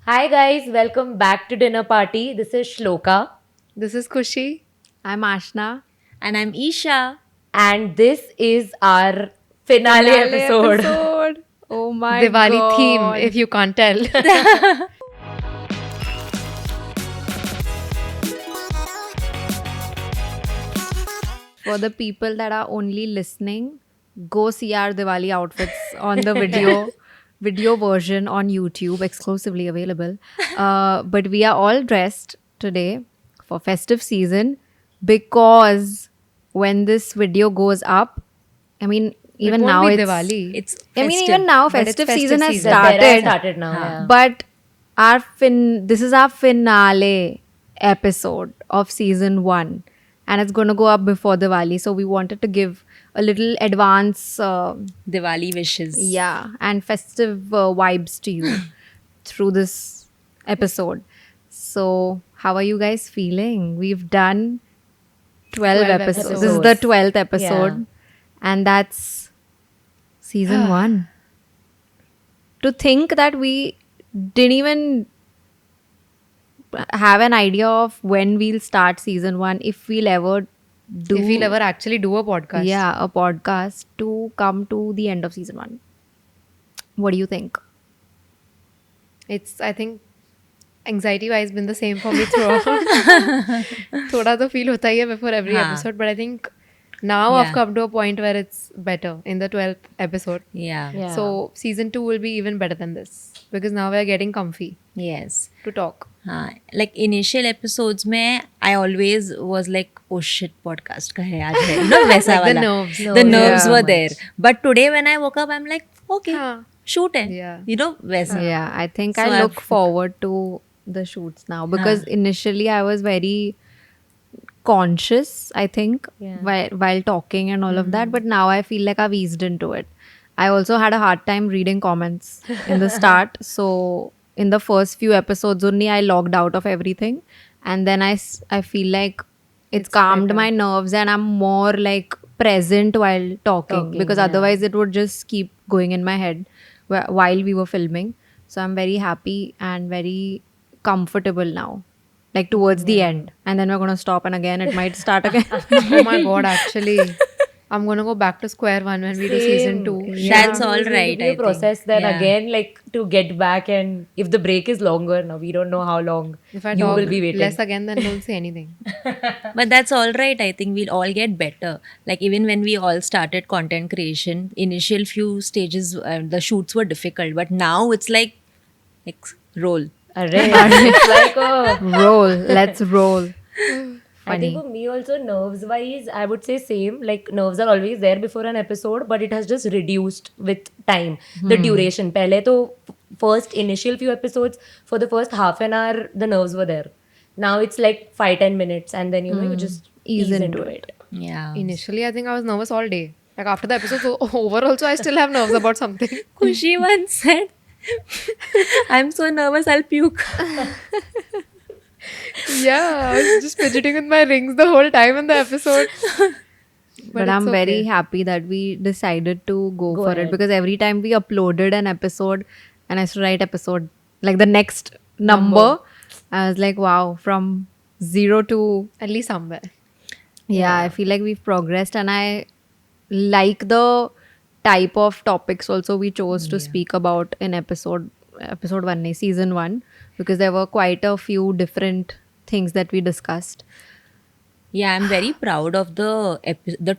Hi guys, welcome back to Dinner Party. This is Shloka This is Kushi. I'm Ashna. And I'm Isha. and this is our finale episode. episode. Oh my Diwali theme, god. if you can't tell. For the people that are only listening, go see our Diwali outfits on the video version on YouTube, exclusively available. But we are all dressed today for festive season because when this video goes up, I mean, even It won't now be it's Diwali. It's I mean, festive. even now but it's festive festive season has season. Dussehra started. started now. Yeah. But this is our finale episode of season 1, and it's going to go up before Diwali. So we wanted to give a little advance, Diwali wishes. and festive vibes to you through this episode. So how are you guys feeling? We've done 12 episodes. This is the 12th episode, and that's season 1. To think that we didn't even have an idea of when we'll start season 1, if we'll ever do If we'll ever actually do a podcast. a podcast to come to the end of season 1. What do you think? It's, I think, anxiety wise been the same for me throughout. Thoda to feel hota hi hai before every Haan. episode, but I think now I've Yeah. come to a point where it's better in the 12th episode. Yeah. Yeah. So season 2 will be even better than this because now we're getting comfy Yes. to talk. Like initial episodes mein, I always was like, oh shit, podcast ka hai aaj hai. You know, वैसा Like the वाला. nerves. The nerves Yeah. were there. But today when I woke up, I'm like, okay, Haan. shoot hai. Yeah. You know, वैसा. Yeah, I think So I look I've- forward to the shoots now because initially I was very conscious, I think, Yeah. while talking and all of that. But now I feel like I've eased into it. I also had a hard time reading comments in the start. So in the first few episodes only, I logged out of everything. And then I feel like it's calmed my nerves and I'm more like present while talking because otherwise it would just keep going in my head while we were filming. So I'm very happy and very comfortable now, like towards the end, and then we're going to stop and again it might start again. Oh my god, actually. I'm gonna go back to square one when we do season 2. That's all It's going to right, be a I process think. then Yeah. again, like to get back, and if the break is longer now, we don't know how long If I you talk will be waiting. less again, then don't say anything. But that's all right. I think we'll all get better. Like even when we all started content creation, initial few stages, the shoots were difficult. But now it's like roll. Array, it's like a Roll, let's roll. I think for me also nerves wise, I would say same. Like nerves are always there before an episode, but it has just reduced with time. The duration. Pehle to first initial few episodes, for the first half an hour, the nerves were there. Now it's like 5-10 minutes, and then you just ease into it. Yeah. Initially, I think I was nervous all day. Like after the episode over, also I still have nerves about something. Kushi once said, I'm so nervous, I'll puke. Yeah, I was just fidgeting with my rings the whole time in the episode. But I'm very happy that we decided to go for ahead. it because every time we uploaded an episode and I used to write episode, like the next number, I was like, wow, from 0 to, At least somewhere. yeah, I feel like we've progressed and I like the type of topics also we chose to speak about in episode 1, season 1, because there were quite a few different things that we discussed. Yeah, I'm very proud of the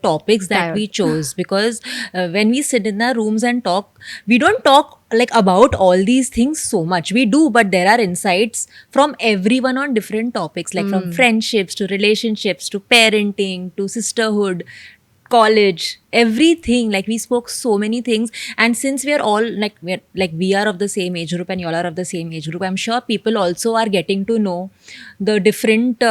topics that we chose because when we sit in our rooms and talk, we don't talk like about all these things so much. We do, but there are insights from everyone on different topics, like from friendships to relationships to parenting to sisterhood, college, everything. Like we spoke so many things, and since we are all we are of the same age group and y'all are of the same age group, I'm sure people also are getting to know the different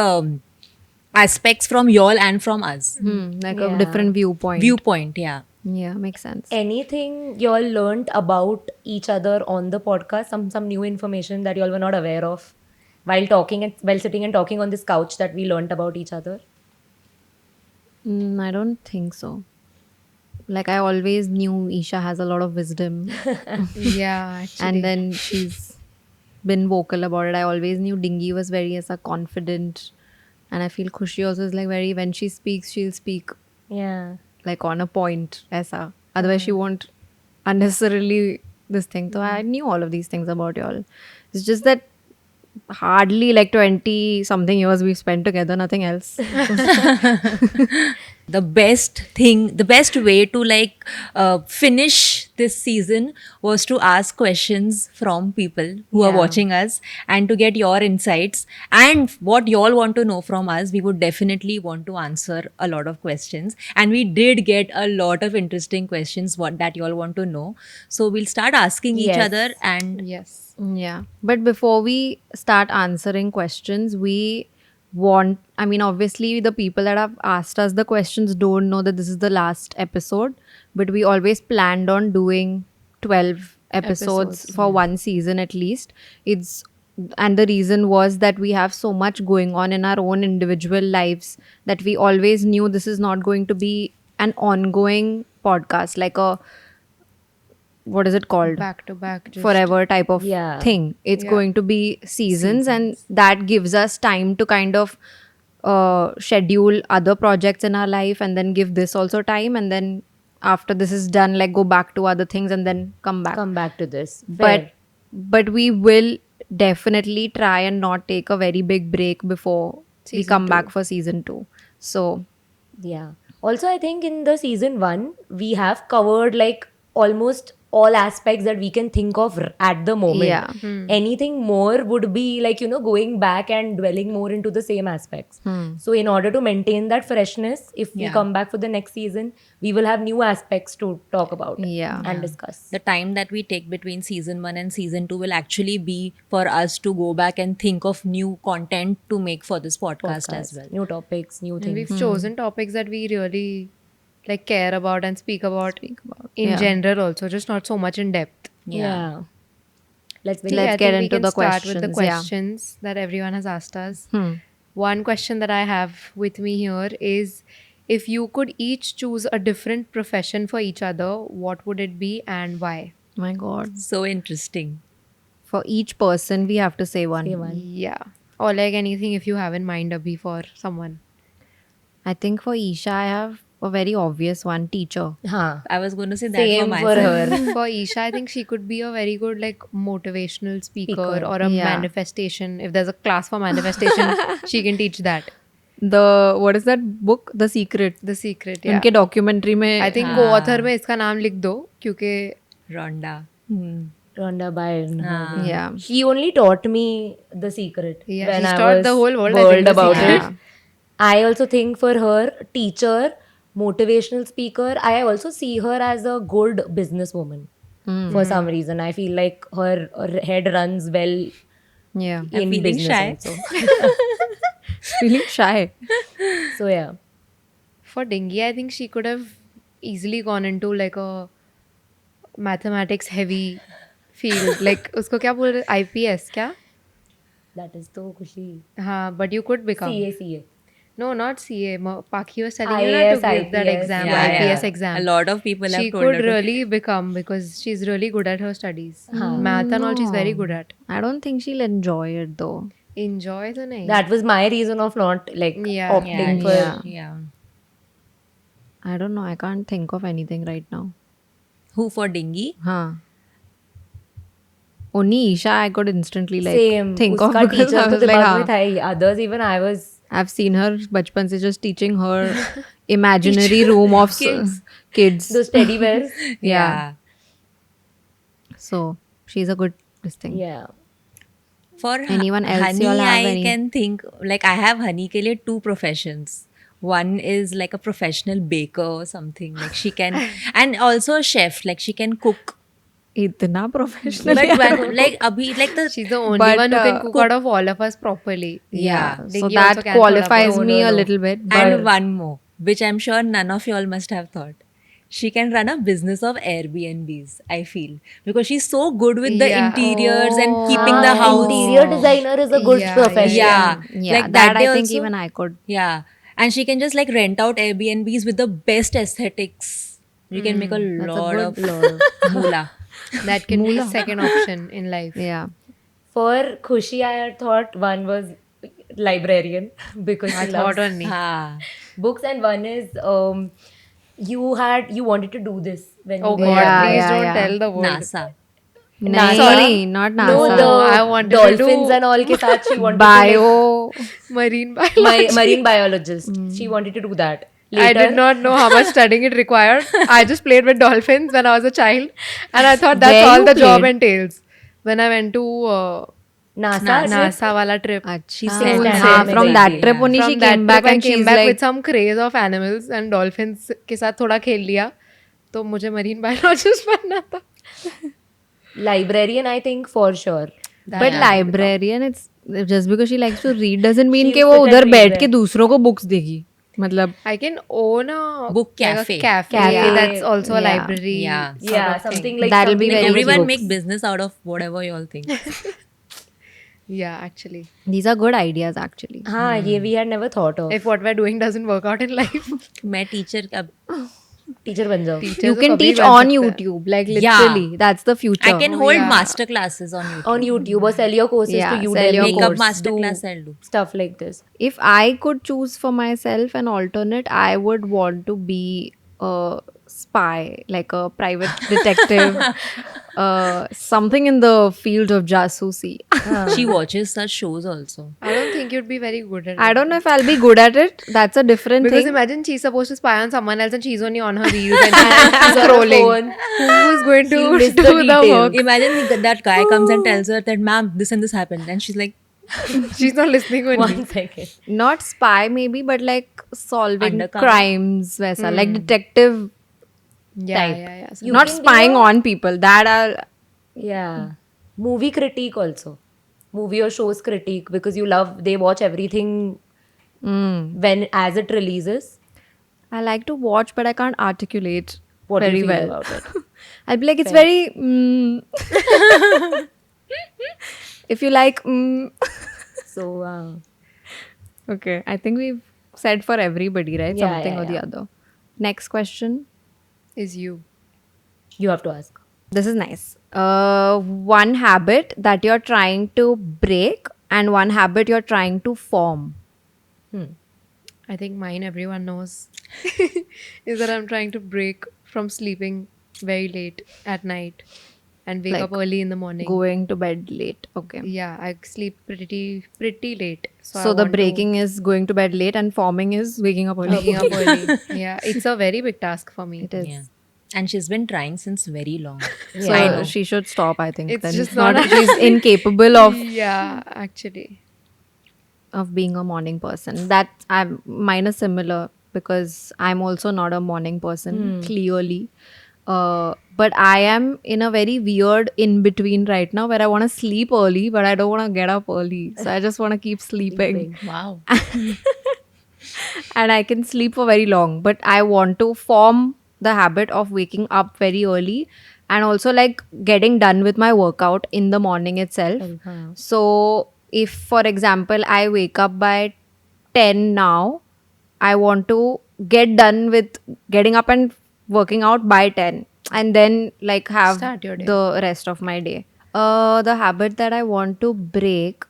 aspects from y'all and from us. Like a different Viewpoint, yeah. Yeah, makes sense. Anything y'all learned about each other on the podcast? Some new information that y'all were not aware of while talking and while sitting and talking on this couch that we learned about each other? I don't think so. Like I always knew Isha has a lot of wisdom Yeah, actually. and then she's been vocal about it. I always knew Dingy was very aisa confident, and I feel Khushi also is like very, when she speaks, she'll speak Yeah. like on a point aisa. Otherwise, she won't unnecessarily this thing. So I knew all of these things about y'all. It's just that hardly like 20 something years we've spent together, nothing else. The best way to like finish this season was to ask questions from people who are Yeah. watching us and to get your insights and what y'all want to know from us. We would definitely want to answer a lot of questions, and we did get a lot of interesting questions what that y'all want to know. So we'll start asking each Yes. other, and Yes. Yeah. But before we start answering questions, obviously, the people that have asked us the questions don't know that this is the last episode, but we always planned on doing 12 episodes for one season at least. And the reason was that we have so much going on in our own individual lives that we always knew this is not going to be an ongoing podcast, like a, what is it called? Back to back. Just Forever type of Yeah. thing. It's Yeah. going to be seasons, and that gives us time to kind of schedule other projects in our life, and then give this also time, and then after this is done, like go back to other things and then come back. Come back to this. But Fair. but we will definitely try and not take a very big break before we Season come 2. back for season 2. So Yeah. Also, I think in the season 1, we have covered like almost all aspects that we can think of at the moment. Yeah. Anything more would be like, going back and dwelling more into the same aspects. So, in order to maintain that freshness, if we Yeah. come back for the next season, we will have new aspects to talk about Yeah. and discuss. the time that we take between season 1 and season 2 will actually be for us to go back and think of new content to make for this podcast as well. New topics, new And things. we've chosen topics that we really like care about and speak about in Yeah. general also, just not so much in depth. Yeah. Let's Okay, Let's I get think we into can the start with the questions, yeah. questions that everyone has asked us. One question that I have with me here is, if you could each choose a different profession for each other, what would it be and why? my God, So interesting. for each person we have to say one. say one. Yeah. Or like anything if you have in mind, Abhi, for someone. I think for Isha, I have a very obvious one, teacher. Huh. I was going to say that Same for for myself. her. For Isha, I think she could be a very good like motivational speaker or a Yeah. manifestation. If there's a class for manifestation, she can teach that. What is that book? The Secret. The secret. Yeah. उनके documentary में I think co-author में इसका नाम लिख दो क्योंकि Rhonda. Rhonda Byrne. yeah. She only taught me The Secret. Yeah, when she's I taught was the whole world, I think, The about Secret. it. I also think for her, teacher, motivational speaker, I also see her as a good businesswoman. For some reason, I feel like her head runs well Yeah. in feeling business shy. also. Feeling shy. So yeah, for Dingy, I think she could have easily gone into like a mathematics heavy field. Like उसको क्या बोल रहे IPS क्या? that is so खुशी. हाँ, but you could become. CA. No, not CA. Paki was telling you not IAS, to give that IPS. exam, Yeah, IPS yeah. exam. A lot of people She have told could her to- really become because she's really good at her studies. Math and all she's very good at. I don't think she'll enjoy it though. Enjoy तो नहीं. That was my reason of not like Yeah. opting for. yeah. I don't know. I can't think of anything right now. Who for Dingy? Huh. Only Isha I could instantly like Same. think of उसका because teacher I तो was like, दिमाग हाँ. में था ही. Others even I was. I've seen her बचपन से just teaching her imaginary room of kids. Those teddy bears. Yeah. So she's a good this thing. Yeah. For Anyone else Honey, y'all have I any? can think like I have Honey के लिए 2 professions. One is like a professional baker or something. Like she can, and also a chef. Like she can cook. इतना professional. But when, like abhi, like the She's the only But, one who can cook out of all of us properly. yeah. So Dingy that also can qualifies thoda me no, a no. little bit. But And one more, which I'm sure none of y'all must have thought. She can run a business of Airbnbs, I feel. Because she's so good with the Yeah. interiors and keeping the house. Interior designer is a good Yeah, profession. Yeah. yeah, Like that day I think also- even I could. Yeah. And she can just like rent out Airbnbs with the best aesthetics. You can make a lot of moolah. That can be a second option in life. Yeah. For Khushi, I had thought one was librarian because I she thought loves only. Ah, books, and one is you wanted to do this when Oh you were God, Yeah, younger. please yeah, don't yeah. tell the world. NASA. NASA. Sorry, not No, NASA. No, I the wanted to dolphins do and all ke saath she wanted Bio. marine to like biology. marine biologist. She wanted to do that. I did Later, not know how much studying it required. I just played with dolphins when I was a child, and I thought that's Where all you the job played? entails. When I went to NASA trip. NASA wala trip. She हाँ, said, standard हाँ, में from गई that थी. trip only she From that came trip, back I and came she's back with like, some craze of animals and dolphins के साथ थोड़ा खेल लिया. तो मुझे marine biologist बनना था. Librarian, I think for sure. but librarian, it's just because she likes to read doesn't mean She'll कि वो sit and उधर read बैठ there. के दूसरों को books देगी. मतलब I can own a Book like cafe. a cafe, Cafe. that's also a Yeah. library. Yeah. sort Yeah, of thing. something like That'll be something very like cute. Everyone books. make business out of whatever you all think. Yeah, actually. these are good ideas actually. हाँ, ये we had never thought of. If what we're doing doesn't work out in life, मैं teacher अब Teacher बन जाओ. teachers You तो can कभी teach बन on सकते हैं. YouTube, like Yeah. literally. That's the future. I can hold yeah. master classes on YouTube. On YouTube or sell your courses Yeah, to sell your Udemy. course. Makeup master Do class I'll do. stuff like this. If I could choose for myself an alternate, I would want to be a spy, like a private detective, something in the field of jasusi. She watches such shows also. I don't think you'd be very good at it. I don't know if I'll be good at it. That's a different Because thing. imagine she's supposed to spy on someone else and she's only on her reels and she's She's on her scrolling. phone. Who is going She'll to miss do the the details. work? Imagine that guy comes and tells her that, ma'am, this and this happened. And she's like, She's not listening only. 1 second. Not spy maybe, but like solving Undercover. crimes, वैसा like detective Yeah, type. yeah, yeah. So You not can do spying a- on people. That are Yeah. Movie critique also. Movie or shows critique because they watch everything when as it releases. I like to watch, but I can't articulate What do very you feel well. about it? I'll be like, it's very. If you like, So, okay. I think we've said for everybody, right? Yeah, Something yeah, or the yeah. other. Next question. Is you. you have to ask. This is nice. One habit that you're trying to break and one habit you're trying to form. I think mine everyone knows is that I'm trying to break from sleeping very late at night and wake up Like early in the morning. Going to bed late. Okay. Yeah, I sleep pretty late. So I the want to breaking is going to bed late and forming is waking up early. waking up early. Yeah, it's a very big task for me. It is. yeah. And she's been trying since very long. So I know. she should stop, I think. It's then. just not not- she's incapable of Yeah, actually. being a morning person. That mine is similar because I'm also not a morning person, clearly. But I am in a very weird in between right now where I want to sleep early, but I don't want to get up early. So I just want to keep sleeping. Wow. And I can sleep for very long, but I want to form the habit of waking up very early and also like getting done with my workout in the morning itself. So if for example I wake up by 10 now, I want to get done with getting up and working out by 10 and then like have Start your day. the rest of my day. The habit that I want to break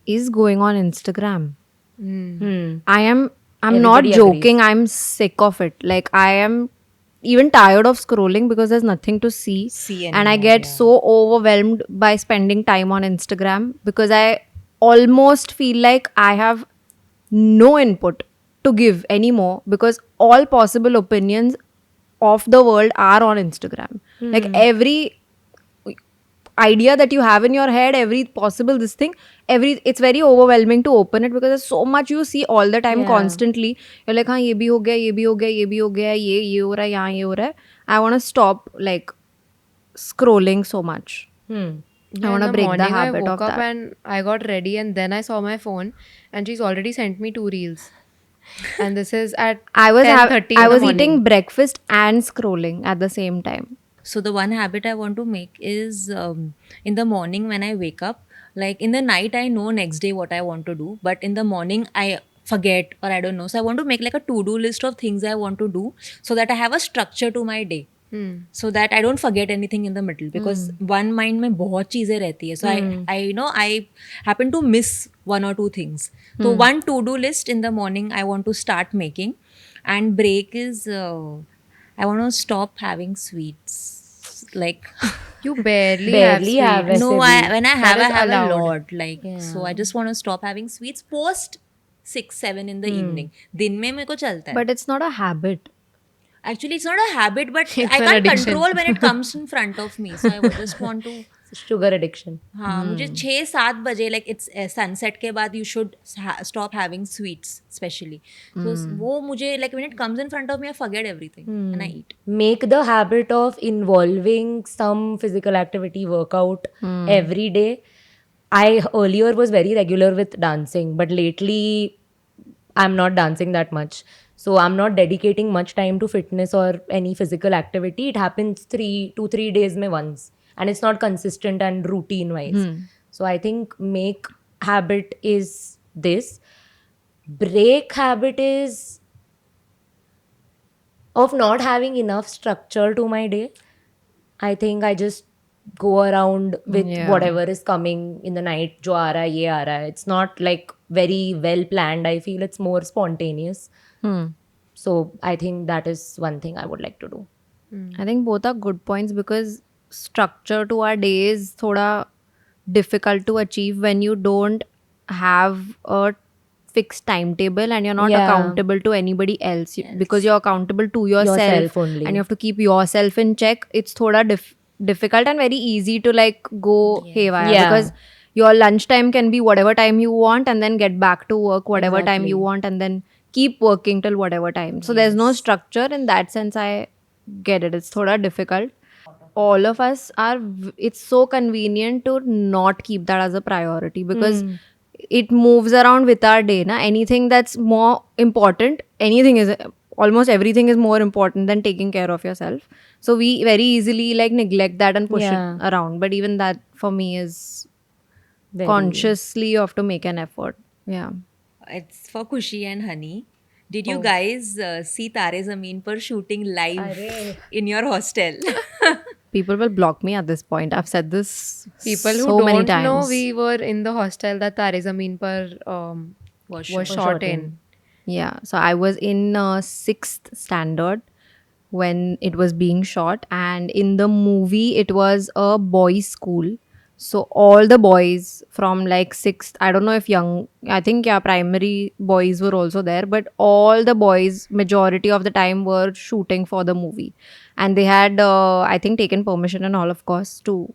is going on Instagram. I'm not Everybody joking. I'm sick of it. Like I am even tired of scrolling because there's nothing to see. And I anymore, get yeah. so overwhelmed by spending time on Instagram because I almost feel like I have no input to give anymore because all possible opinions of the world are on Instagram. Like every idea that you have in your head, every possible this thing, it's very overwhelming to open it because there's so much you see all the time. Yeah. Constantly you're like, हाँ ये भी हो गया, ये भी हो गया, ये भी हो गया, ये हो रहा है, यहाँ ये हो रहा है. I want to stop like scrolling so much. I want to break the habit I of woke up that. and I got ready and then I saw my phone and she's already sent me 2 reels. And this is at I was 10:30 I in the was morning. eating breakfast and scrolling at the same time. So the one habit I want to make is in the morning when I wake up, like in the night I know next day what I want to do, but in the morning I forget or I don't know. So I want to make like a to-do list of things I want to do so that I have a structure to my day. so that I don't forget anything in the middle, because one mind में बहुत चीजें रहती है. So I happen to miss one or two things. So one to-do list in the morning I want to start making, and break is I want to stop having sweets. Like You barely Barely have have sweets. no, when I have, That I is have allowed. a lot. Like so, I just want to stop having sweets post 6-7 in the evening. दिन में मेरे को चलता है. But it's not a habit. Actually, it's not a habit, but It's I an can't addiction. control when it comes in front of me. So I would just want to. sugar addiction. हाँ, मुझे 6-7 बजे like it's sunset के बाद you should stop having sweets especially. So वो मुझे like when it comes in front of me I forget everything and I eat. Make the habit of involving some physical activity, workout every day. I earlier was very regular with dancing, but lately I'm not dancing that much. So I'm not dedicating much time to fitness or any physical activity. It happens 2-3 days mein once. And it's not consistent and routine wise. So I think make habit is this. Break habit is of not having enough structure to my day. I think I just go around with whatever is coming in the night. Jo aa raha hai, ye aa raha hai. It's not like very well planned. I feel it's more spontaneous. So I think that is one thing I would like to do. I think both are good points because structure to our day is thoda difficult to achieve when you don't have a fixed timetable and you're not Yeah. accountable to anybody else. Because you're accountable to yourself, Yourself only. and you have to keep yourself in check. It's thoda difficult and very easy to like go haywire Yeah. because your lunchtime can be whatever time you want and then get back to work whatever time you Exactly. want and then keep working till whatever time. So there's no structure. In that sense, I get it. It's thoda difficult. All of us are, it's so convenient to not keep that as a priority because it moves around with our day. Na? Anything that's more important, almost everything is more important than taking care of yourself. So we very easily like neglect that and push Yeah. it around. But even that for me is Very- consciously you have to make an effort. Yeah. It's for Kushi and Honey. Did you guys see Tare Zameen Par shooting live in your hostel? People will block me at this point. I've said this People so who many don't times. know, we were in the hostel that Tare Zameen Par was shot in. Yeah, so I was in 6th standard when it was being shot, and in the movie, it was a boys' school. So all the boys from like 6th, I don't know if I think primary boys were also there, but all the boys, majority of the time, were shooting for the movie. And they had, I think, taken permission and all, of course, to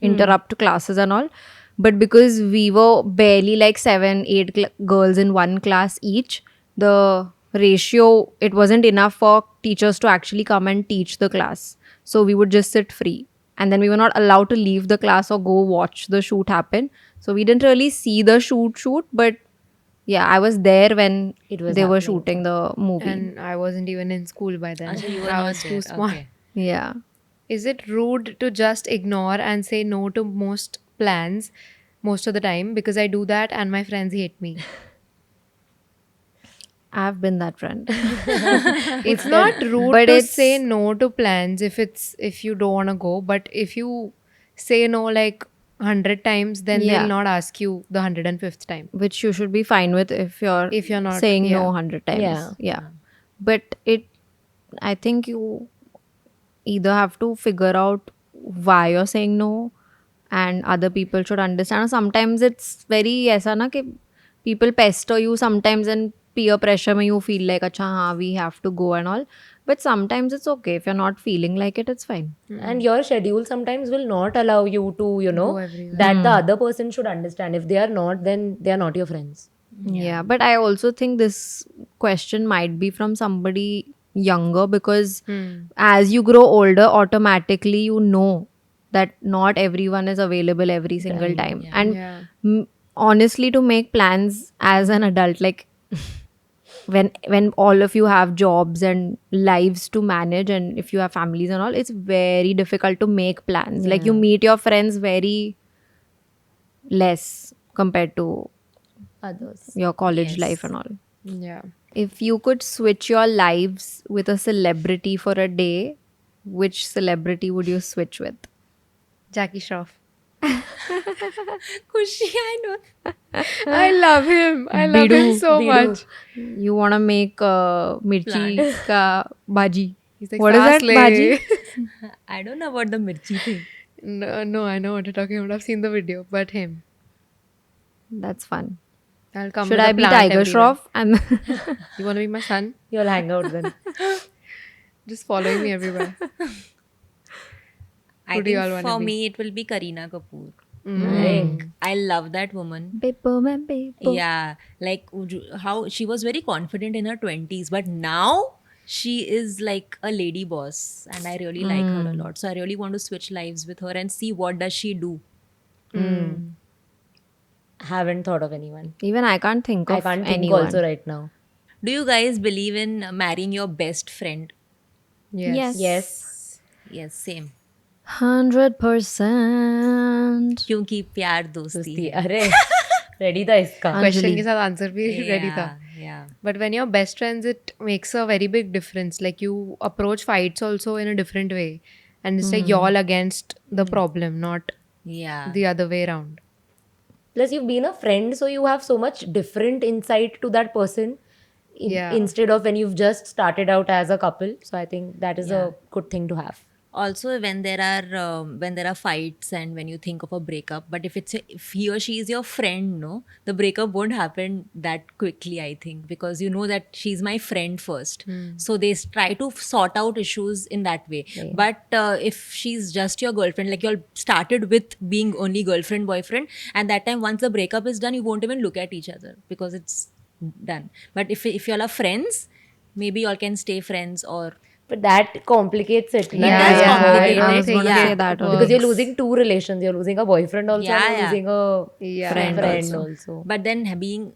interrupt classes and all. But because we were barely like 7-8 girls in one class each, the ratio, it wasn't enough for teachers to actually come and teach the class. So we would just sit free. And then we were not allowed to leave the class or go watch the shoot happen. So we didn't really see the shoot, but yeah, I was there when It was they were happening. shooting the movie. And I wasn't even in school by then. Achha, you were I not was there. too small. Okay. Yeah. Is it rude to just ignore and say no to most plans most of the time? Because I do that and my friends hate me. I've been that friend. It's not rude but to it's- say no to plans if you don't want to go, but if you say no like 100 times, then Yeah. they'll not ask you the 105th time. Which you should be fine with if you're not- saying no yeah. 100 times. Yeah. But I think you either have to figure out why you're saying no and other people should understand. Sometimes it's very aisa na ki people pester you sometimes and peer pressure mein you feel like acha haan we have to go and all. But sometimes it's okay. If you're not feeling like it, it's fine. And your schedule sometimes will not allow you to, Go everywhere. that the other person should understand. If they are not, then they are not your friends. Yeah, but I also think this question might be from somebody younger because as you grow older, automatically you know that not everyone is available every single time. And Yeah. honestly, to make plans as an adult, like when all of you have jobs and lives to manage, and if you have families and all, it's very difficult to make plans. Like you meet your friends very less compared to Others. your college life and all. Yeah. If you could switch your lives with a celebrity for a day, which celebrity would you switch with? Jackie Shroff. Khushi, I know. I love him. I love him so Bidu. much. You want to make mirchi ka bhaji. He's like, What is that "Saas le." bhaji? I don't know about the mirchi thing. No, I know what you're talking about. I've seen the video, but him. That's fun. I'll come Should with a I be plant Tiger everywhere. Shroff? And You want to be my son? You'll hang out then. Just following me everywhere. I Who do you all think wanna for be? me it will be Kareena Kapoor. Like, I love that woman. Bebo mein bebo. Yeah, like how she was very confident in her 20s, but now she is like a lady boss, and I really like her a lot. So I really want to switch lives with her and see what does she do. haven't thought of anyone. Even I can't think of I can't think anyone. also right now. Do you guys believe in marrying your best friend? Yes. Yes. Yes, same. 100%. क्योंकि प्यार दोस्ती दोस्ती है. अरे ready था इसका. Question के साथ answer भी ready था. Yeah. But when you're best friends, it makes a very big difference. Like you approach fights also in a different way. And it's like you're all against the problem, not Yeah. the other way around. Plus, you've been a friend, so you have so much different insight to that person Yeah. instead of when you've just started out as a couple. So I think that is a good thing to have. Also, when there are fights and when you think of a breakup, but if he or she is your friend, no, the breakup won't happen that quickly, I think, because you know that she's my friend first. So they try to sort out issues in that way. But if she's just your girlfriend, like you all started with being only girlfriend boyfriend, and that time once the breakup is done, you won't even look at each other because it's done. But if you all are friends, maybe you all can stay friends or. But that complicates it. na? Yeah, does yeah, complicate I don't I was think going to yeah. say that it Because you're works. losing two relations. You're losing a boyfriend also, Yeah, and you're yeah. losing a Yeah. friend also. But then being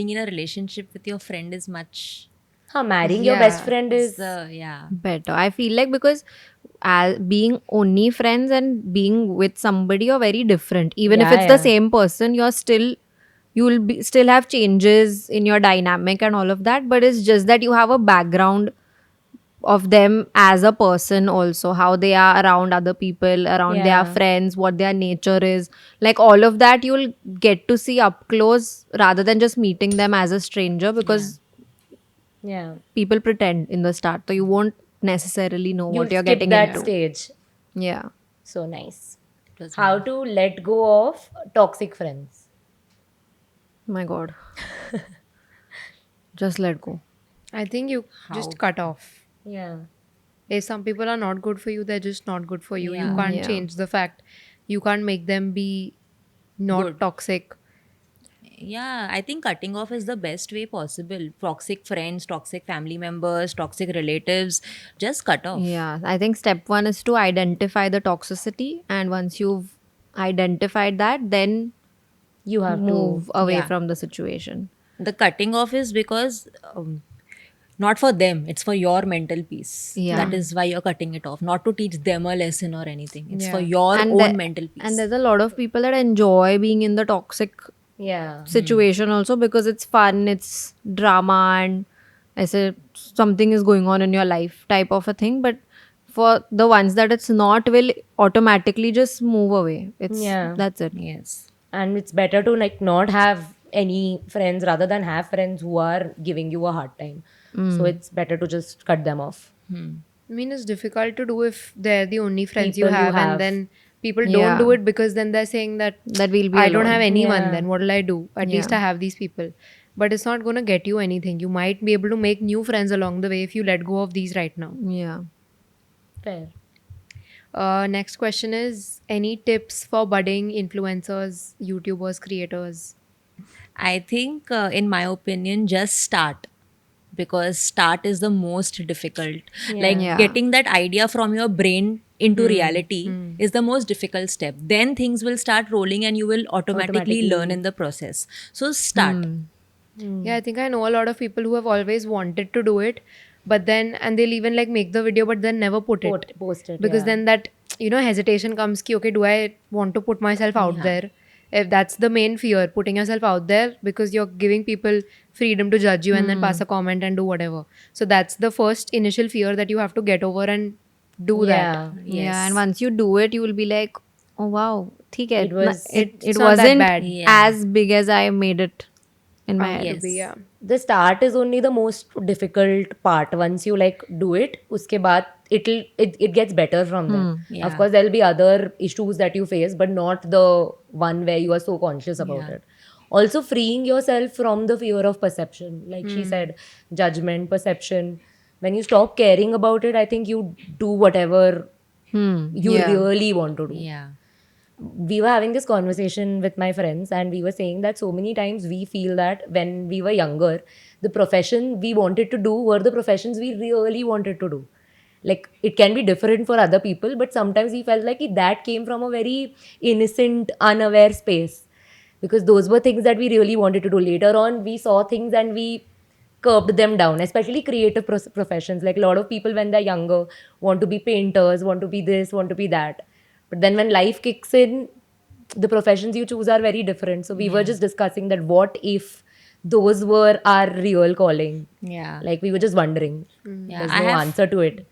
in a relationship with your friend is much. Marrying your Yeah. best friend is Yeah. Better. I feel like because being only friends and being with somebody are very different. Even if Yeah, it's the yeah. same person, you'll still have changes in your dynamic and all of that. But it's just that you have a background of them as a person also, how they are around other people, around their Yeah. friends, what their nature is. Like all of that you'll get to see up close rather than just meeting them as a stranger, because yeah. people pretend in the start, so you won't necessarily know You'll what you're skip getting that into. stage. Yeah. So nice. It was How to let go of toxic friends? My God. Just let go. I think you just cut off. Yeah. If some people are not good for you, they're just not good for you. You Yeah. can't Yeah. change the fact. You can't make them be not Good. toxic. Yeah, I think cutting off is the best way possible. Toxic friends, toxic family members, toxic relatives, just cut off. Yeah, I think step one is to identify the toxicity, and once you've identified that, then You have move away yeah. from the situation. The cutting off is because not for them, it's for your mental peace. Yeah. That is why you're cutting it off. Not to teach them a lesson or anything. It's for Yeah. your And own the- mental peace. And there's a lot of people that enjoy being in the toxic to. Yeah. situation also, because it's fun, it's drama, and I say something is going on in your life type of a thing. But for the ones that it's not, will automatically just move away. That's it. Yes. And it's better to like not have any friends rather than have friends who are giving you a hard time. So it's better to just cut them off. I mean, it's difficult to do if they're the only friends you People you have, have. and then people Yeah. don't do it because then they're saying that That we'll be I don't alone. have anyone. Yeah. Then what will I do? At least I have these people. But it's not going to get you anything. You might be able to make new friends along the way if you let go of these right now. Yeah. Fair. Next question is, any tips for budding influencers, YouTubers, creators? I think, in my opinion, just start. Because start is the most difficult. Like Yeah. getting that idea from your brain into reality is the most difficult step. Then things will start rolling and you will automatically learn in the process. So start. Yeah, I think I know a lot of people who have always wanted to do it, but then, and they'll even like make the video, but then never put it. Post it. Because yeah. then that, hesitation comes ki, okay, do I want to put myself out there? If that's the main fear, putting yourself out there, because you're giving people freedom to judge you and then pass a comment and do whatever. So that's the first initial fear that you have to get over and do that. Yeah. Yeah, and Yes. once you do it, you will be like, oh wow, ठीक है, It was- it it's not that wasn't bad. Yeah. as big as I made it in my Out head. to be, Yes. yeah. the start is only the most difficult part. Once you like do it, uske baad it gets better from there. Yeah. Of course, there'll be other issues that you face, but not the one where you are so conscious about Yeah. it. Also, freeing yourself from the fear of perception, like she said, judgment, perception. When you stop caring about it, I think you do whatever you Yeah. really want to do. Yeah. We were having this conversation with my friends, and we were saying that so many times we feel that when we were younger, the profession we wanted to do were the professions we really wanted to do. Like, it can be different for other people, but sometimes we felt like that came from a very innocent, unaware space, because those were things that we really wanted to do. Later on, we saw things and we curbed them down, especially creative professions. Like, a lot of people when they're younger want to be painters, want to be this, want to be that, but then when life kicks in, the professions you choose are very different. So we were just discussing that what if those were our real calling. Yeah. Like, we were just wondering. Yeah. There's no answer to it.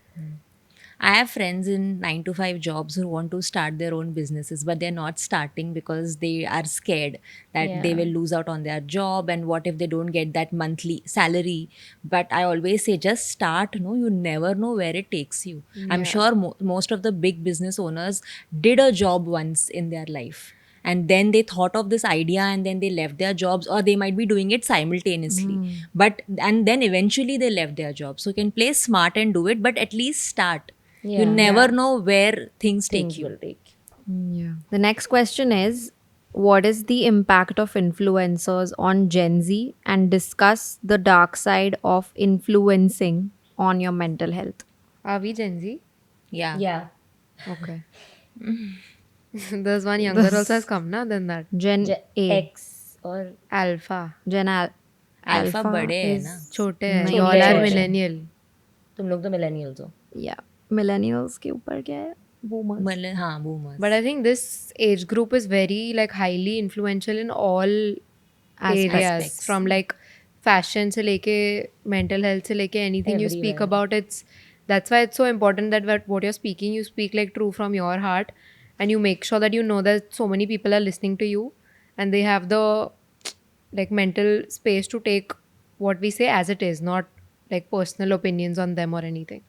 I have friends in 9 to 5 jobs who want to start their own businesses, but they're not starting because they are scared that they Yeah. will lose out on their job. And what if they don't get that monthly salary? But I always say, just start. No, you never know where it takes you. I'm sure most of the big business owners did a job once in their life. And then they thought of this idea and then they left their jobs, or they might be doing it simultaneously. But and then eventually they left their job. So you can play smart and do it, but at least start. You Yeah. never know where things take Things you. will take. Yeah. The next question is, what is the impact of influencers on Gen Z, and discuss the dark side of influencing on your mental health? Are we Gen Z? Yeah. Yeah. Okay. There's one younger also has come na than that. Gen A. X or Alpha. Gen Alpha bade hai is na. छोटे हैं. नहीं, You all are छोटे. millennial. तुम लोग तो millennials हो. yeah, millennials के ऊपर क्या है? Boomers. हाँ, boomers. But I think this age group is very like highly influential in all areas. Aspects. From like fashion se leke mental health se leke anything you speak Everywhere. about, that's why it's so important that what you're speaking, you speak like true from your heart, and you make sure that you know that so many people are listening to you and they have the like mental space to take what we say as it is, not like personal opinions on them or anything.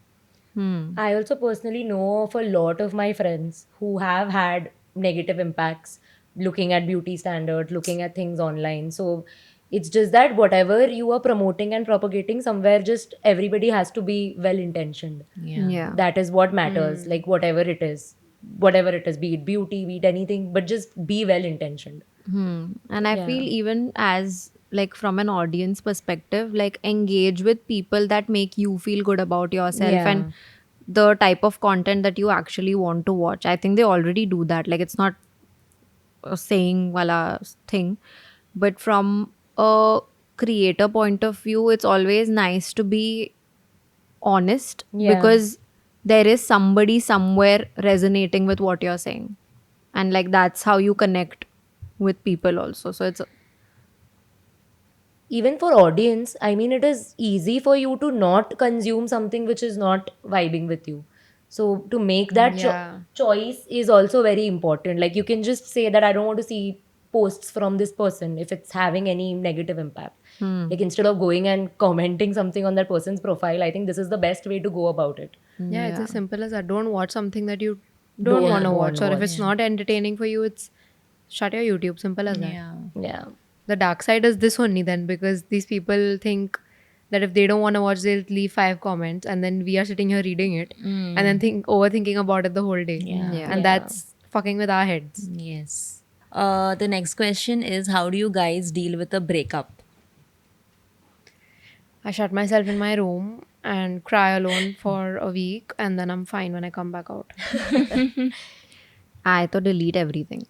I also personally know of a lot of my friends who have had negative impacts looking at beauty standards, looking at things online. So it's just that whatever you are promoting and propagating, somewhere just everybody has to be well intentioned. Yeah. That is what matters, like whatever it is, be it beauty, be it anything, but just be well intentioned. And I feel even as like from an audience perspective, like engage with people that make you feel good about yourself Yeah. and the type of content that you actually want to watch. I think they already do that. Like, it's not a saying wala thing, but from a creator point of view, it's always nice to be honest, Yeah. because there is somebody somewhere resonating with what you're saying, and like that's how you connect with people also. So it's Even for audience, I mean, it is easy for you to not consume something which is not vibing with you. So to make that Yeah. choice is also very important. Like, you can just say that I don't want to see posts from this person if it's having any negative impact. Like, instead of going and commenting something on that person's profile, I think this is the best way to go about it. Yeah, it's as simple as that. Don't watch something that you don't want to watch, or if it's not entertaining for you, it's shut your YouTube. Simple as that. Yeah. Yeah. The dark side is this only then, because these people think that if they don't want to watch, they'll leave 5 comments, and then we are sitting here reading it and then overthinking about it the whole day. Yeah. And that's fucking with our heads. Yes. The next question is, how do you guys deal with a breakup? I shut myself in my room and cry alone for a week, and then I'm fine when I come back out. I to delete everything.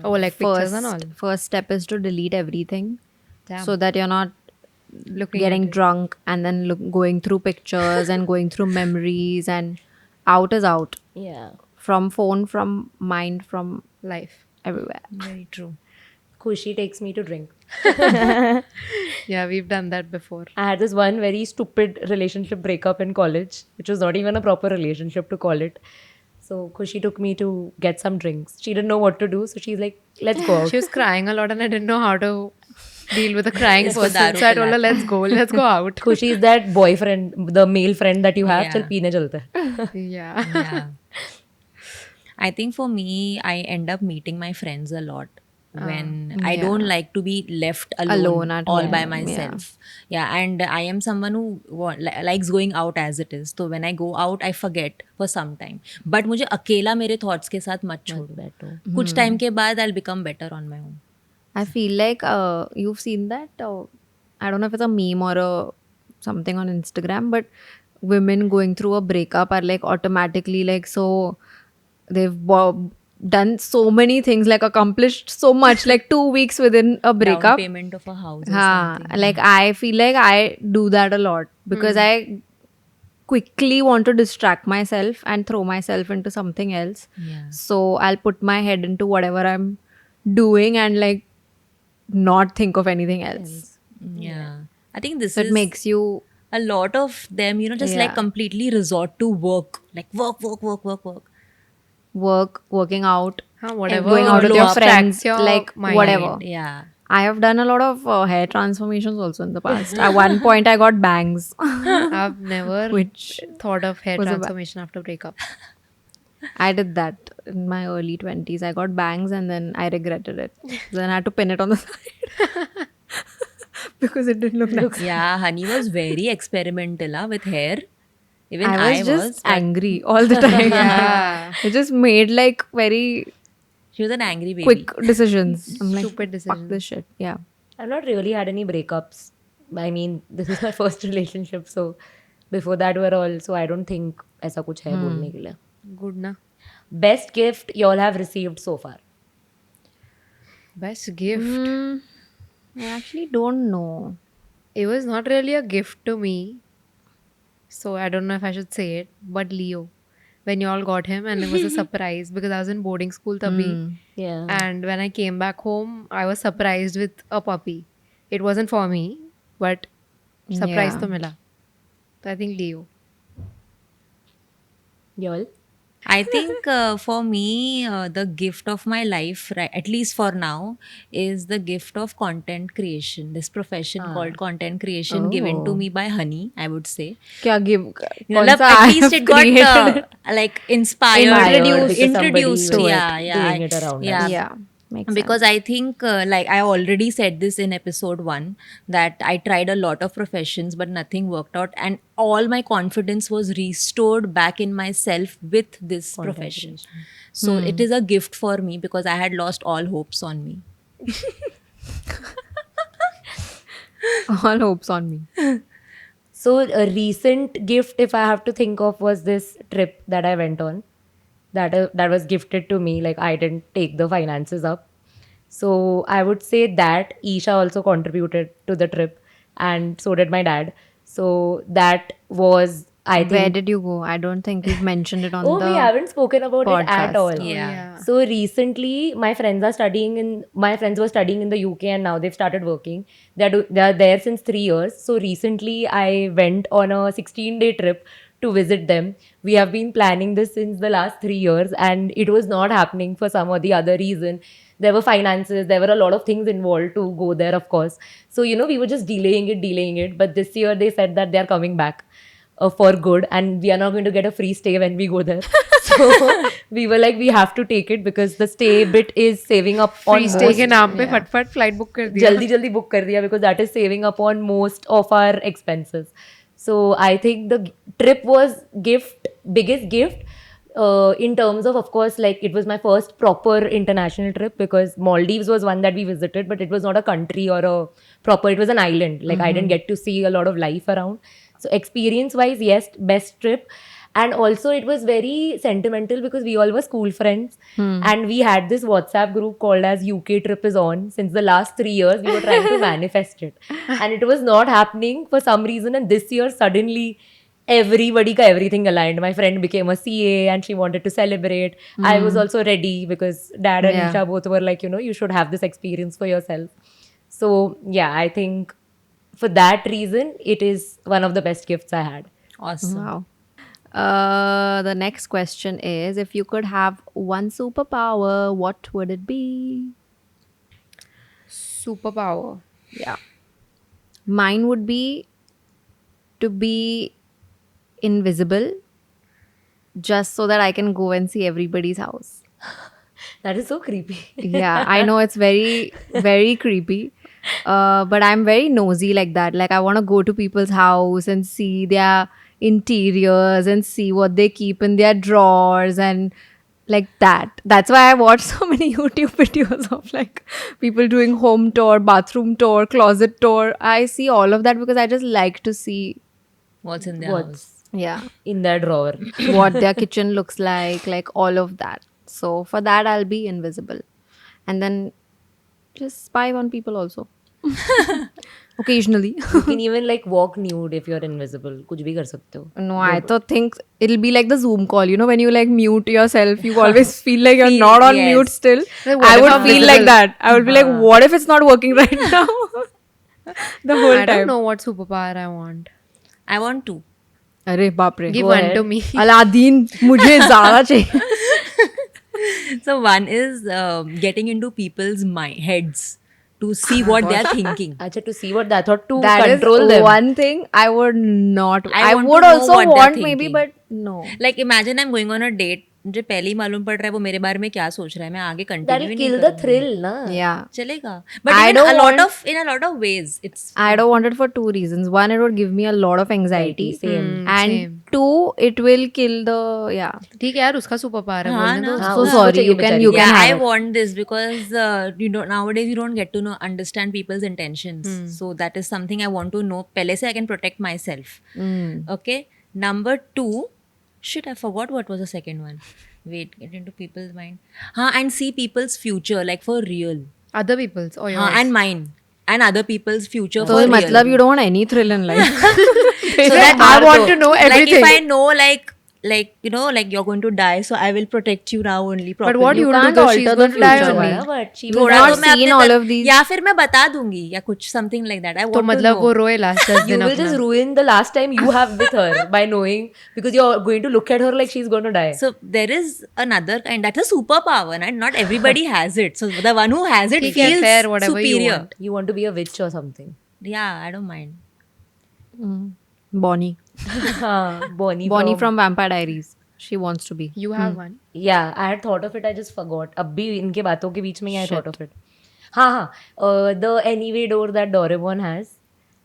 Oh, like pictures and all. First step is to delete everything, Damn. so that you're not Looking getting at it. drunk and then going through pictures and going through memories, and out is out. Yeah. From phone, from mind, from Life. everywhere. Very true. Khushi takes me to drink. Yeah, we've done that before. I had this one very stupid relationship breakup in college, which was not even a proper relationship to call it. So Khushi took me to get some drinks. She didn't know what to do, so she's like, "Let's go out." She was crying a lot and I didn't know how to deal with a crying Isko person. daru So I told her, pilate. let's go out. Khushi is that boyfriend, the male friend that you have. Yeah. Chal peene chalte. Yeah. Yeah. I think for me, I end up meeting my friends a lot when I don't like to be left alone at all home, by yeah. myself. Yeah, and I am someone who likes going out as it is. So when I go out, I forget for some time. But मुझे अकेला मेरे thoughts के साथ मत छोड़ो. बैठो. कुछ time के बाद I'll become better on my own. I feel like you've seen that. I don't know if it's a meme or something on Instagram, but women going through a breakup are like automatically like so they've done so many things, like accomplished so much, like 2 weeks within a Down breakup. payment of a house or Haan, something. like I feel like I do that a lot because I quickly want to distract myself and throw myself into something else. Yeah. So I'll put my head into whatever I'm doing and like not think of anything else. Yeah. I think this So is it makes you a lot of them, just like Yeah. completely resort to work. Like work. working out, Whatever going out with your distracts friends, your like mind. whatever. Yeah. I have done a lot of hair transformations also in the past. At one point, I got bangs. I've never Which thought of hair was a transformation after breakup. I did that in my early 20s. I got bangs and then I regretted it. Then I had to pin it on the side because it didn't look nice. Yeah, Honey was very experimental with hair. Even I was just but angry all the time. Yeah. It just made like very she was an angry baby. quick decisions. I'm like, Stupid fuck decisions. this shit. Yeah. I've not really had any breakups. I mean, this is my first relationship, so before that were all. So I don't think ऐसा कुछ है बोलने के लिए. Good na. Best gift you all have received so far. Best gift. I actually don't know. It was not really a gift to me. So I don't know if I should say it. But Leo. When you all got him and it was a surprise because I was in boarding school tabhi. Yeah. And when I came back home, I was surprised with a puppy. It wasn't for me, but surprise Yeah. to mila. So I think Leo. Y'all? I think for me, the gift of my life, right, at least for now, is the gift of content creation. This profession called content creation given to me by Honey, I would say. क्या give? Matlab, at least it got like inspired, Introduced introduced to yeah, it, yeah, doing it around us. yeah. Yeah. Makes Because I think, like I already said this in episode 1, that I tried a lot of professions, but nothing worked out. And all my confidence was restored back in myself with this profession. So it is a gift for me because I had lost all hopes on me. all hopes on me. So a recent gift, if I have to think of, was this trip that I went on. That was gifted to me. Like I didn't take the finances up. So I would say that Isha also contributed to the trip, and so did my dad. So that was, I think. Where did you go? I don't think you've mentioned it on the. We haven't spoken about it at podcast. all. Yeah. So recently, my friends were studying in the UK and now they've started working. They are there since 3 years. So recently, I went on a 16-day trip to visit them. We have been planning this since the last 3 years and it was not happening for some or the other reason. There were finances, there were a lot of things involved to go there, of course. So, we were just delaying it. But this year they said that they are coming back for good and we are not going to get a free stay when we go there. So we were like, we have to take it because the stay bit is saving up on Free stay के नाम पे फटफट flight book कर दिया. जल्दी book कर दिया because that is saving up on most of our expenses. So I think the trip was biggest gift in terms of course, like it was my first proper international trip because Maldives was one that we visited, but it was not a country or it was an island. Like I didn't get to see a lot of life around. So experience wise, yes, best trip. And also it was very sentimental because we all were school friends and we had this WhatsApp group called as UK Trip is on. Since the last 3 years, we were trying to manifest it. And it was not happening for some reason. And this year, suddenly, everybody ka everything aligned. My friend became a CA and she wanted to celebrate. I was also ready because dad and Yeah. Isha both were like, you should have this experience for yourself. So yeah, I think for that reason, it is one of the best gifts I had. Awesome. Wow. The next question is, if you could have one superpower, what would it be? Superpower. Yeah. Mine would be to be invisible just so that I can go and see everybody's house. That is so creepy. Yeah, I know it's very, very creepy. But I'm very nosy like that. Like, I want to go to people's house and see their interiors and see what they keep in their drawers and like that. That's why I watch so many YouTube videos of like people doing home tour, bathroom tour, closet tour. I see all of that because I just like to see, What's in their house? What's yeah, in that drawer? what their kitchen looks like all of that. So for that, I'll be invisible. And then just spy on people also. Occasionally. You can even like walk nude if you're invisible. कुछ भी कर सकते हो. No, I thought think it'll be like the Zoom call. You know, when you like mute yourself, you always feel like you're not on yes. mute still. Like, what I if would I'm feel like visible? that. I would be like, what if it's not working right now? The whole I don't time. know what superpower I want. I want to. अरे बाप रे. Give Go one ahead. to me. Aladdin मुझे ज़्यादा चाहिए. So one is getting into people's heads to see what they are thinking. Acha, to see what that thought to That is control them. one thing I would not. I I want to would know also what they're want maybe, thinking. but no. Like imagine I'm going on a date. मुझे पहले ही मालूम पड़ रहा है वो मेरे बारे में क्या सोच रहा है मैं आगे That कंटिन्यू will नहीं kill the करूँगी thrill, na? Yeah. चलेगा but I even don't a lot want- of in a lot of ways it's I don't want it for two reasons. One, it would give me a lot of anxiety. Same. And same. two, it will kill the, yeah. ठीक है यार उसका superpower है हाँ बोलने ना। दो. हाँ, So उसको sorry, चाहिए you can बेचारी you को. can yeah have I it. want this because you don't nowadays you don't get to know understand people's intentions so that is something I want to know पहले से I can protect myself okay number 2 shit I forgot what was the second one wait get into people's mind and see people's future like for real Other people's or yours. and mine and other people's future So for real matlab you don't want any thrill in life. so that I want to know everything. like if I know like you know like you're going to die so I will protect you now only properly But what you will do can't though? alter She's the going to die future, on me. Yeah, but she will थोड़ा not तो मैं अपने seen all of these. या फिर मैं बता दूंगी या कुछ something like that I तो want to मतलब know वो रोए last 10 you दिन will अपना. just ruin the last time you have with her by knowing because you're going to look at her like she's going to die. so there is another kind that's a superpower and not everybody has it so the one who has it ठीक है, feels fair, whatever you superior want. You want to be a witch or something. yeah I don't mind Bonnie. Bonnie From Vampire Diaries. She wants to be. You have one. Yeah, I had thought of it. I just forgot. अब भी इनके बातों के बीच में ही I thought of it. हाँ, the anyway door that Doraemon has.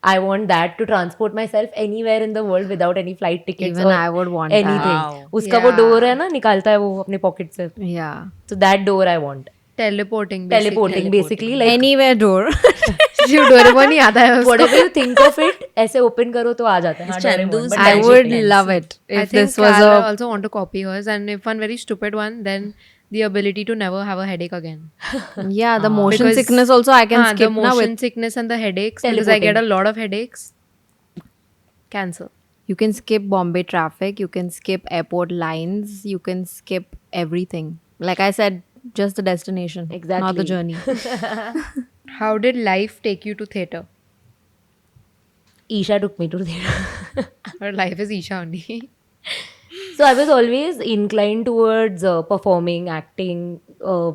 I want that to transport myself anywhere in the world without any flight tickets Even or I would want that. anything. Wow. उसका वो Yeah. door है ना निकालता है वो अपने pocket से. Yeah. So that door I want. Teleporting. Teleporting basically like Anywhere door. शिव डोरेमोन नहीं आता है उसको. whatever you think of it ऐसे open करो तो आ जाता है. हाँ, Chandu's Doraemon, but I magic would lens. love it I if think this was Clara a. also want to copy hers, and if one very stupid one, then the ability to never have a headache again. Yeah, the motion Because- sickness also I can the skip now motion with. sickness and the headaches because I get a lot of headaches. Cancel. You can skip Bombay traffic. You can skip airport lines. You can skip everything. Like I said, just the destination, not Exactly. the journey. How did life take you to theatre? Isha took me to theatre. Her life is Isha only. So I was always inclined towards performing, acting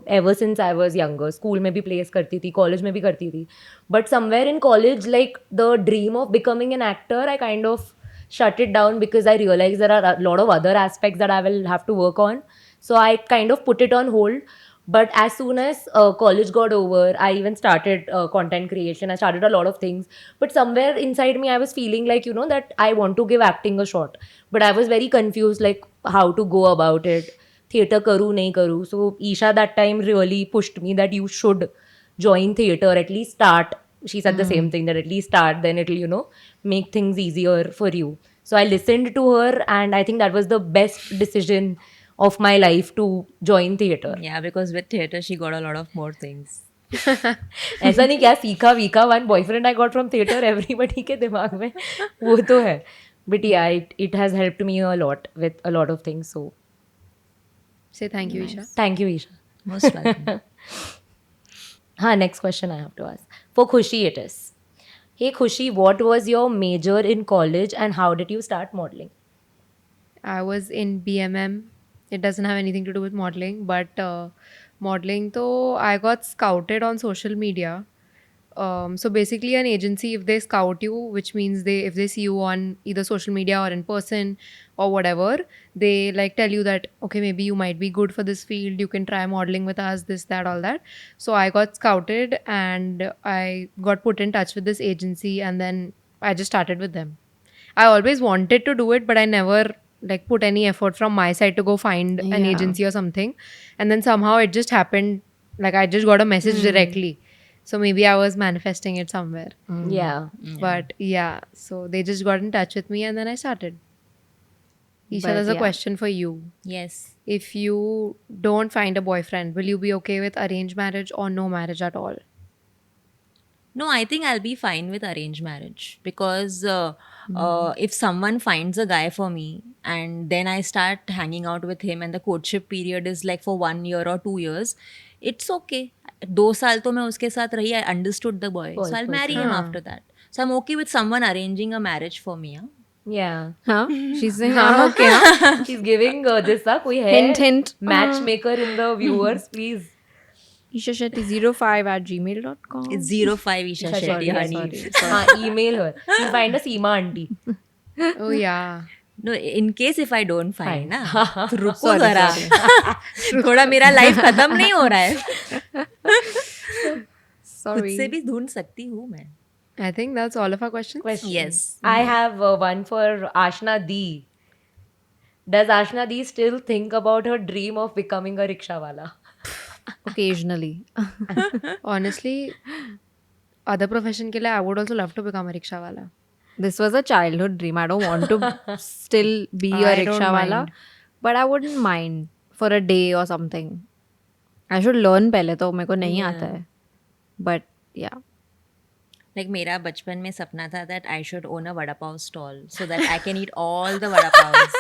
ever since I was younger. School में भी plays करती थी, college में भी करती थी. But somewhere in college, like the dream of becoming an actor, I kind of shut it down because I realized there are a lot of other aspects that I will have to work on. So I kind of put it on hold. But as soon as college got over, I even started content creation. I started a lot of things. But somewhere inside me, I was feeling like, that I want to give acting a shot. But I was very confused, like how to go about it. Theatre karu, nahi karu. So Isha that time really pushed me that you should join theatre, at least start. She said the same thing, that at least start, then it'll, make things easier for you. So I listened to her and I think that was the best decision of my life to join theatre. yeah because with theatre she got a lot of more things ऐसा नहीं क्या सीखा वीखा one boyfriend I got from theatre everybody के दिमाग में वो तो है But yeah, it has helped me a lot with a lot of things. So Say thank you, Isha. thank you, Isha. Most welcome. Next question I have to ask. For Khushi it is. Hey Khushi, what was your major in college and how did you start modeling? I was in BMM. It doesn't have anything to do with modeling, but modeling, though, I got scouted on social media. So basically, an agency, if they scout you, which means if they see you on either social media or in person or whatever, they like tell you that, okay, maybe you might be good for this field. You can try modeling with us, this, that, all that. So I got scouted and I got put in touch with this agency, and then I just started with them. I always wanted to do it, but I never like put any effort from my side to go find an Yeah. agency or something. And then somehow it just happened. Like I just got a message directly. So maybe I was manifesting it somewhere. Yeah. But yeah, so they just got in touch with me and then I started. Isha, But there's a yeah. question for you. Yes. If you don't find a boyfriend, will you be okay with arranged marriage or no marriage at all? No, I think I'll be fine with arranged marriage because if someone finds a guy for me and then I start hanging out with him and the courtship period is like for 1 year or 2 years, it's okay. 2 साल तो मैं उसके साथ रही. I understood the boy, so I'll marry him after that. So I'm okay with someone arranging a marriage for me. Huh? Yeah. Huh? She's saying, I'm okay, huh? She's giving this koi hai Hint, hint. matchmaker in the viewers, please. ishashetty05@gmail.com. It's 05 Isha Isha Shetty, Shetty, honey. honey. Email her. You'll find a Seema auntie. Oh, yeah. No, in case if I don't find Fine. ना तो रुको जरा. थोड़ा मेरा life खत्म नहीं हो रहा है. खुद Sorry. से भी ढूंढ सकती हूँ मैं. I think that's all of our questions. Yes. I have one for Ashna D. Does Ashna D still think about her dream of becoming a rickshawala? Occasionally. Honestly, other profession ke liye, I would also love to become a rickshaw wala. This was a childhood dream. I don't want to still be a I don't rickshaw wala, mind. but I wouldn't mind for a day or something. I should learn पहले तो मेरे को नहीं आता है. But yeah. Like मेरा बचपन में सपना था that I should own a vada pav stall so that I can eat all the vada pavs.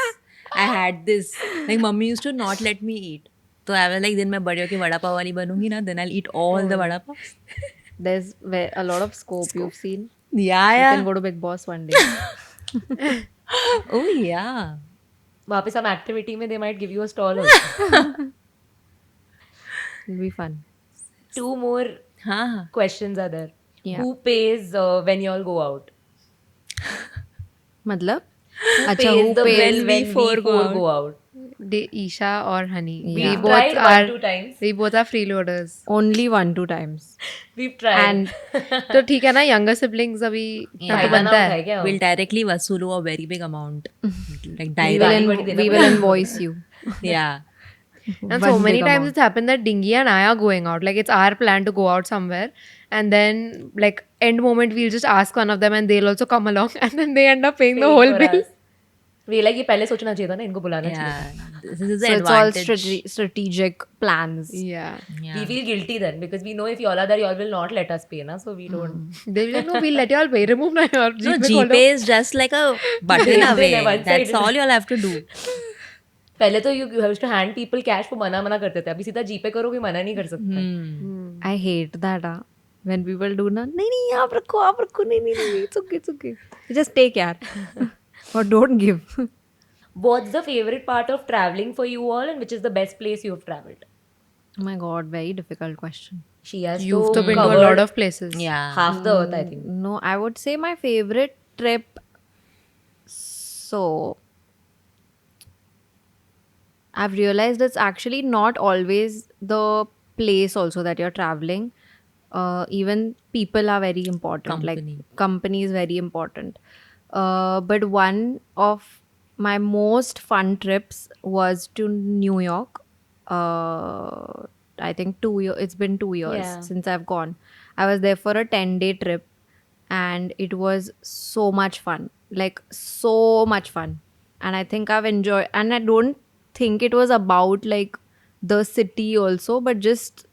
I had this. Like mummy used to not let me eat. So I was like, दिन मैं बड़े होके vada pav वाली बनूंगी ना, then I'll eat all the vada pavs. There's a lot of scope you've seen. Yeah, You yeah. can go to Big Boss one day. Oh yeah. वहाँ पे some activity में they might give you a stall also. It'll be fun. 2 more हाँ. questions are there. Yeah. Who pays when you all go out? मतलब? Who अच्छा, pays who the pays bill when we four go out? Isha or Honey. Yeah. We've tried 1-2 times. We both are freeloaders. Only 1-2 times. We've tried. And तो ठीक है ना, younger siblings अभी Yeah. तो फायदा ना बनता उठाए है. क्या? We'll directly वसूलो a very big amount. Like we direct. will invoice you. Yeah. And so One many big times amount. it's happened that Dingy and I are going out. Like it's our plan to go out somewhere. And then like end moment we'll just ask one of them and they'll also come along and then they end up paying the Paying whole for bill. us. We like ये पहले सोचना चाहिए था ना इनको बुलाना चाहिए. Yeah. This is the So it's all advantage. strategic plans. Yeah. Yeah. We feel guilty then because we know if y'all are there, y'all will not let us pay, na. So we don't. They'll be like, no, we'll let y'all pay. Remove na your No, GPay खोलो. GPay is just like a button away. one That's sided. all you'll have to do. पहले तो you have to hand people cash को मना करते थे. अभी सीधा जीपे करो कोई मना नहीं कर सकता. I hate that. When people do ना नहीं आप रखो नहीं it's okay. You just take यार. Or don't give. What's the favorite part of traveling for you all, and which is the best place you have traveled? Oh my god, very difficult question. She has You've to been to a cover lot of places. Yeah. half the earth, I think. No, I would say my favorite trip. So I've realized it's actually not always the place also that you're traveling. Even people are very important. Company. Like company is very important. But one of my most fun trips was to New York. I think 2 years. It's been 2 years Yeah. since I've gone. I was there for a 10-day trip, and it was so much fun. Like so much fun, and I think I've enjoyed. And I don't think it was about like the city also, but just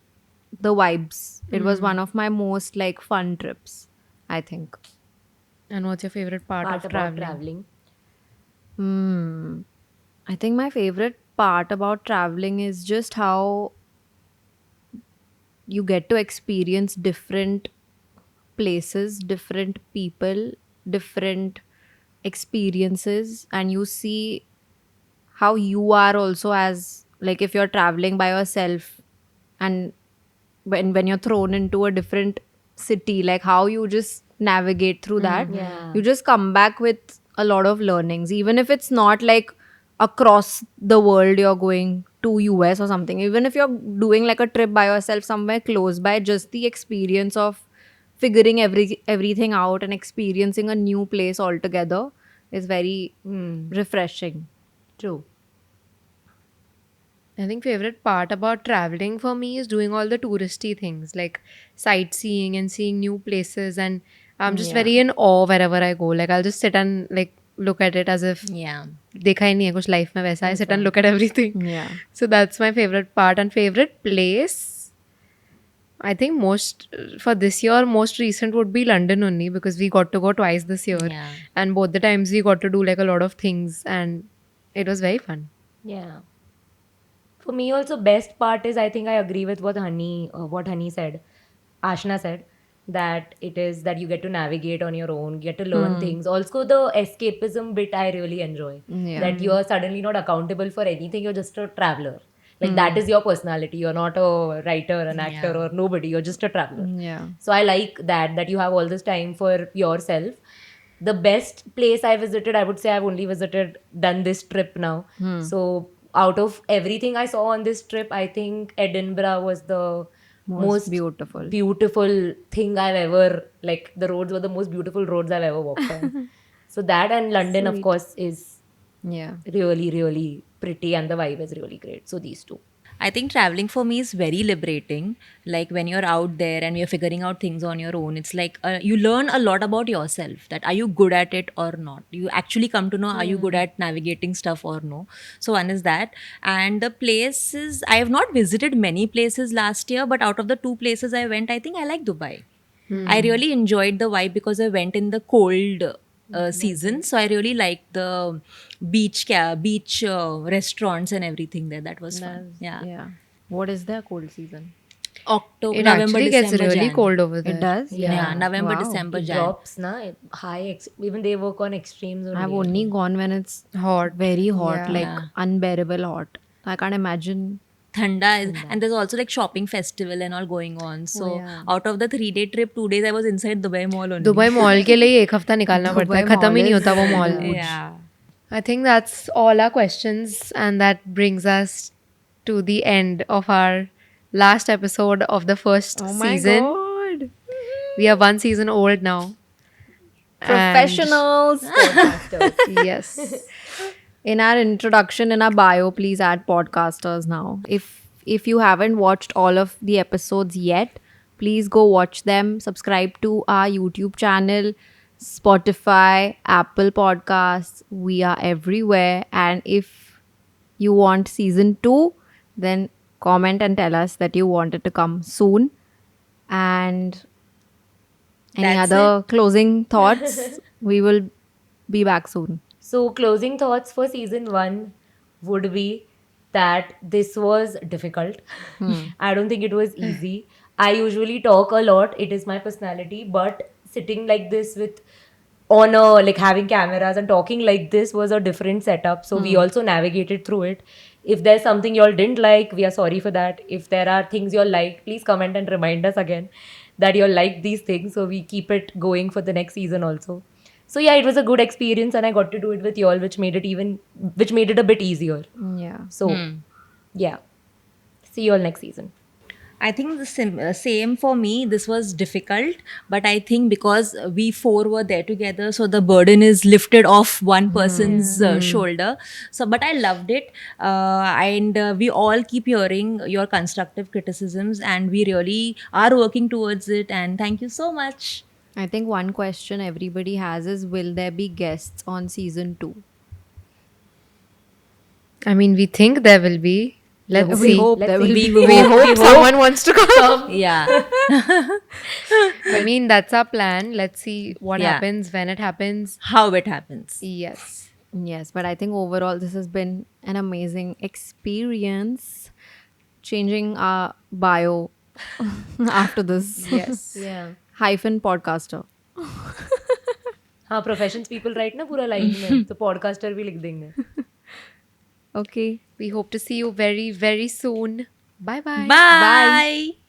the vibes. It was one of my most like fun trips, I think. And what's your favorite part Part of about traveling? traveling. I think my favorite part about traveling is just how you get to experience different places, different people, different experiences, and you see how you are also, as like if you're traveling by yourself, and when you're thrown into a different city, like how you just navigate through that. Yeah. You just come back with a lot of learnings, even if it's not like across the world you're going to US or something. Even if you're doing like a trip by yourself somewhere close by, just the experience of figuring everything out and experiencing a new place altogether is very refreshing. True. I think favorite part about traveling for me is doing all the touristy things like sightseeing and seeing new places, and I'm just very in awe wherever I go. Like I'll just sit and like look at it as if Yeah. देखा ही नहीं है कुछ life में वैसा. I sit and look at everything. Yeah. So that's my favorite part. And favorite place, I think most for this year, most recent would be London only, because we got to go twice this year. Yeah. And both the times we got to do like a lot of things, and it was very fun. Yeah. For me also, best part is, I think I agree with what Honey said, Ashna said, that it is that you get to navigate on your own, get to learn things. Also, the escapism bit I really enjoy. Yeah. That you are suddenly not accountable for anything. You're just a traveler. Like that is your personality. You're not a writer, an actor, or nobody. You're just a traveler. Yeah. So I like that you have all this time for yourself. The best place I visited, I would say I've only done this trip now. So out of everything I saw on this trip, I think Edinburgh was the most beautiful thing I've ever, like the roads were the most beautiful roads I've ever walked on. So that, and London, of course, is really, really pretty, and the vibe is really great. So these two. I think traveling for me is very liberating. Like when you're out there and you're figuring out things on your own, it's like you learn a lot about yourself. That are you good at it or not? You actually come to know, are you good at navigating stuff or no? So one is that. And the places, I have not visited many places last year, but out of the 2 places I went, I think I like Dubai. I really enjoyed the vibe because I went in the cold season, so I really liked the beach restaurants and everything there. That was fun. Yeah. What is their cold season? October, It November, actually December, gets really Jan. cold over there. It does? Yeah, November, Wow. December, It Jan. drops, na even they work on extremes. Only. I've only gone when it's Hot. very hot, Yeah. like unbearable hot. I can't imagine. Thanda is, and there's also like shopping festival and all going on. So yeah. out of the 3-day trip, 2 days I was inside Dubai Mall only. Dubai mall के लिए एक हफ्ता निकालना पड़ता है, खत्म ही नहीं होता वो mall. Yeah. I think that's all our questions, and that brings us to the end of our last episode of the first season. God. We are 1 season old now. Professionals. And yes. In our introduction, in our bio, please add podcasters now. If you haven't watched all of the episodes yet, please go watch them. Subscribe to our YouTube channel, Spotify, Apple Podcasts. We are everywhere. And if you want season 2, then comment and tell us that you want it to come soon. And any That's other closing thoughts? We will be back soon. So closing thoughts for season 1 would be that this was difficult. I don't think it was easy. I usually talk a lot. It is my personality. But sitting like this like having cameras and talking like this was a different setup. So we also navigated through it. If there's something y'all didn't like, we are sorry for that. If there are things y'all liked, please comment and remind us again that y'all like these things. So we keep it going for the next season also. So yeah, it was a good experience, and I got to do it with y'all, which made it a bit easier. Yeah. So yeah, see you all next season. I think the same for me. This was difficult, but I think because we 4 were there together, so the burden is lifted off one person's shoulder. So, but I loved it, and we all keep hearing your constructive criticisms, and we really are working towards it. And thank you so much. I think one question everybody has is, will there be guests on season 2? I mean, we think there will be. Let's see. We hope there will be. We hope someone wants to come. Yeah. I mean, that's our plan. Let's see what Yeah. happens when it happens. How it happens. Yes. Yes, but I think overall this has been an amazing experience, changing our bio after this. Yes. Yeah. Hyphen podcaster. हाँ professions people right ना पूरा line में तो podcaster भी लिख देंगे. Okay. We hope to see you very, very soon. Bye bye. Bye. Bye.